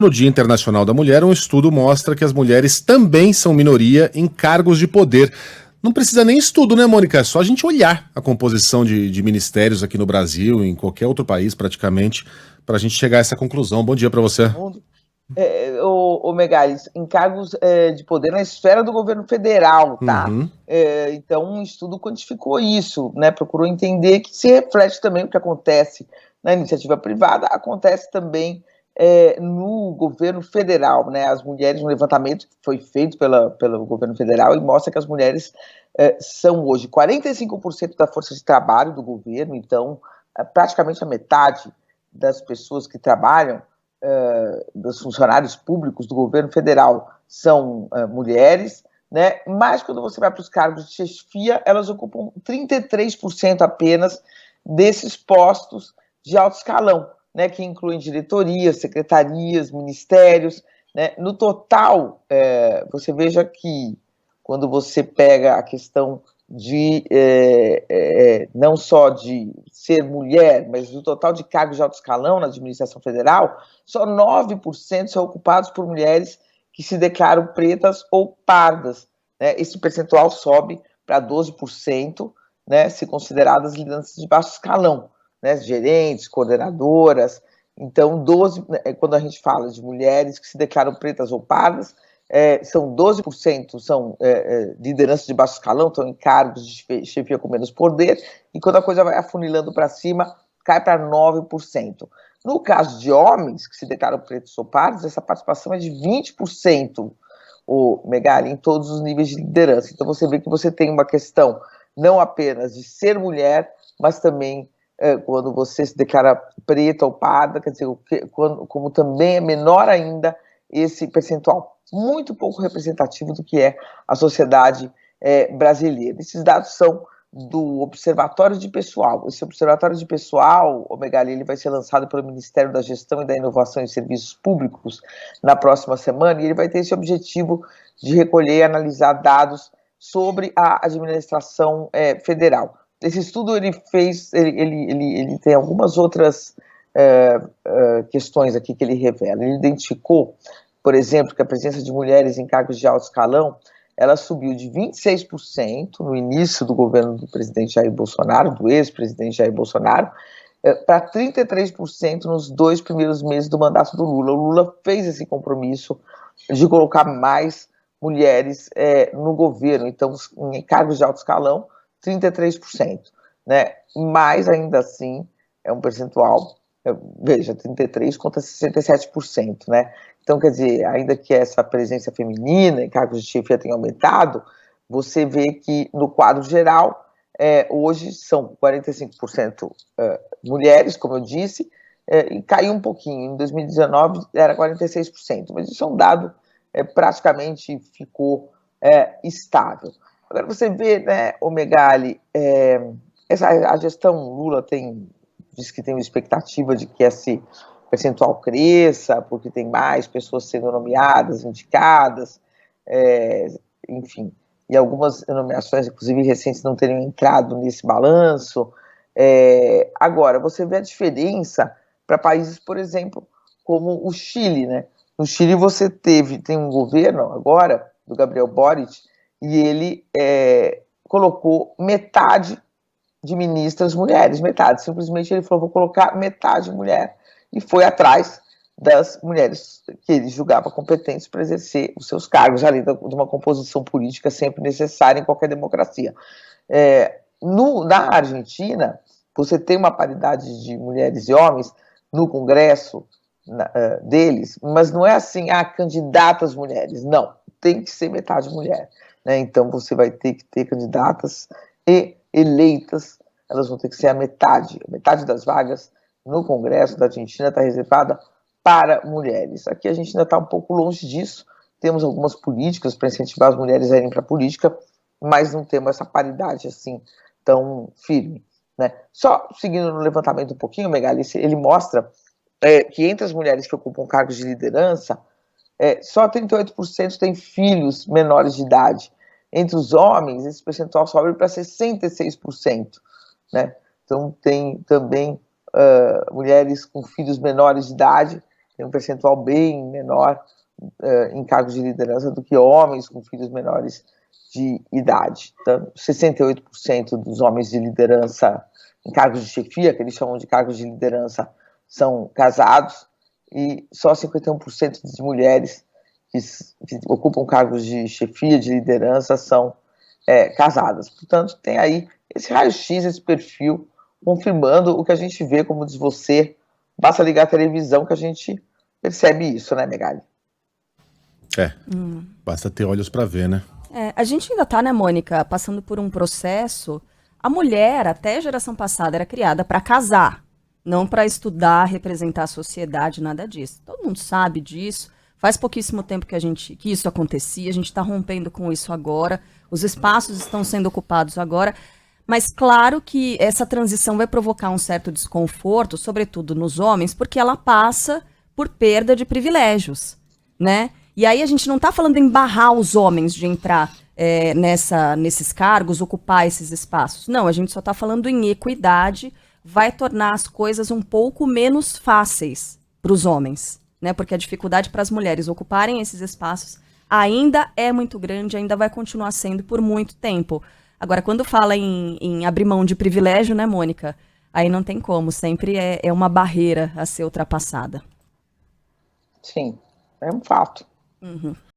No Dia Internacional da Mulher, um estudo mostra que as mulheres também são minoria em cargos de poder. Não precisa nem estudo, né, Mônica? É só a gente olhar a composição de ministérios aqui no Brasil, em qualquer outro país praticamente, para a gente chegar a essa conclusão. Bom dia para você. Mundo. O Megali, em cargos de poder na esfera do governo federal, tá? Uhum. Então, um estudo quantificou isso, né? Procurou entender que se reflete também o que acontece na iniciativa privada, acontece também no governo federal, né? As mulheres, um levantamento que foi feito pelo governo federal e mostra que as mulheres são hoje 45% da força de trabalho do governo, então praticamente a metade das pessoas que trabalham, dos funcionários públicos do governo federal são mulheres, né? Mas quando você vai para os cargos de chefia, elas ocupam 33% apenas desses postos de alto escalão, né? Que incluem diretorias, secretarias, ministérios, né? No total, você veja que quando você pega a questão de não só de ser mulher, mas do total de cargos de alto escalão na administração federal, só 9% são ocupados por mulheres que se declaram pretas ou pardas, né? Esse percentual sobe para 12%, né, se consideradas lideranças de baixo escalão, né, gerentes, coordenadoras. Então, quando a gente fala de mulheres que se declaram pretas ou pardas, são 12% são lideranças de baixo escalão, estão em cargos de chefia com menos poder, e quando a coisa vai afunilando para cima, cai para 9%. No caso de homens que se declaram pretos ou pardos, essa participação é de 20%, o Megali, em todos os níveis de liderança. Então você vê que você tem uma questão não apenas de ser mulher, mas também quando você se declara preta ou parda, quer dizer, como também é menor ainda esse percentual muito pouco representativo do que é a sociedade brasileira. Esses dados são do Observatório de Pessoal. Esse Observatório de Pessoal, o Megali, ele vai ser lançado pelo Ministério da Gestão e da Inovação em Serviços Públicos na próxima semana, e ele vai ter esse objetivo de recolher e analisar dados sobre a administração federal. Esse estudo ele tem algumas outras questões aqui que ele revela. Ele identificou, por exemplo, que a presença de mulheres em cargos de alto escalão, ela subiu de 26% no início do governo do presidente Jair Bolsonaro, do ex-presidente Jair Bolsonaro, para 33% nos 2 primeiros meses do mandato do Lula. O Lula fez esse compromisso de colocar mais mulheres no governo, então, em cargos de alto escalão, 33%, né? Mas, ainda assim, é um percentual, veja, 33% contra 67%, né? Então, quer dizer, ainda que essa presença feminina em cargos de chefia tenha aumentado, você vê que, no quadro geral, hoje são 45% mulheres, como eu disse, e caiu um pouquinho. Em 2019 era 46%, mas isso é um dado praticamente ficou estável. Agora você vê, né, o Megali, a gestão Lula diz que tem uma expectativa de que esse percentual cresça, porque tem mais pessoas sendo nomeadas, indicadas, enfim, e algumas nomeações, inclusive recentes, não teriam entrado nesse balanço. Agora, você vê a diferença para países, por exemplo, como o Chile, né? No Chile você tem um governo agora, do Gabriel Boric, e ele colocou metade de ministras mulheres, metade. Simplesmente ele falou, vou colocar metade mulher. E foi atrás das mulheres que ele julgava competentes para exercer os seus cargos, além de uma composição política sempre necessária em qualquer democracia. Na Argentina, você tem uma paridade de mulheres e homens no Congresso deles, mas não é assim, candidatas mulheres. Não, tem que ser metade mulher, né? Então você vai ter que ter candidatas e eleitas, elas vão ter que ser a metade das vagas no Congresso da Argentina está reservada para mulheres. Aqui a gente ainda está um pouco longe disso, temos algumas políticas para incentivar as mulheres a irem para a política, mas não temos essa paridade assim tão firme, né? Só seguindo no levantamento um pouquinho, Megali, ele mostra que entre as mulheres que ocupam cargos de liderança, só 38% têm filhos menores de idade. Entre os homens, esse percentual sobe para 66%, né? Então, tem também mulheres com filhos menores de idade, tem um percentual bem menor em cargos de liderança do que homens com filhos menores de idade. Então, 68% dos homens de liderança em cargos de chefia, que eles chamam de cargos de liderança, são casados, e só 51% de mulheres que ocupam cargos de chefia, de liderança, são casadas. Portanto, tem aí esse raio-x, esse perfil, confirmando o que a gente vê, como diz você, basta ligar a televisão que a gente percebe isso, né, Megali? Basta ter olhos para ver, né? A gente ainda tá, né, Mônica, passando por um processo. A mulher, até a geração passada, era criada para casar, não para estudar, representar a sociedade, nada disso. Todo mundo sabe disso. Faz pouquíssimo tempo que isso acontecia, a gente está rompendo com isso agora, os espaços estão sendo ocupados agora, mas claro que essa transição vai provocar um certo desconforto, sobretudo nos homens, porque ela passa por perda de privilégios, né? E aí a gente não está falando em barrar os homens de entrar nesses cargos, ocupar esses espaços. Não, a gente só está falando em equidade, vai tornar as coisas um pouco menos fáceis para os homens, né? Porque a dificuldade para as mulheres ocuparem esses espaços ainda é muito grande, ainda vai continuar sendo por muito tempo. Agora, quando fala em abrir mão de privilégio, né, Mônica? Aí não tem como, sempre é uma barreira a ser ultrapassada. Sim, é um fato. Uhum.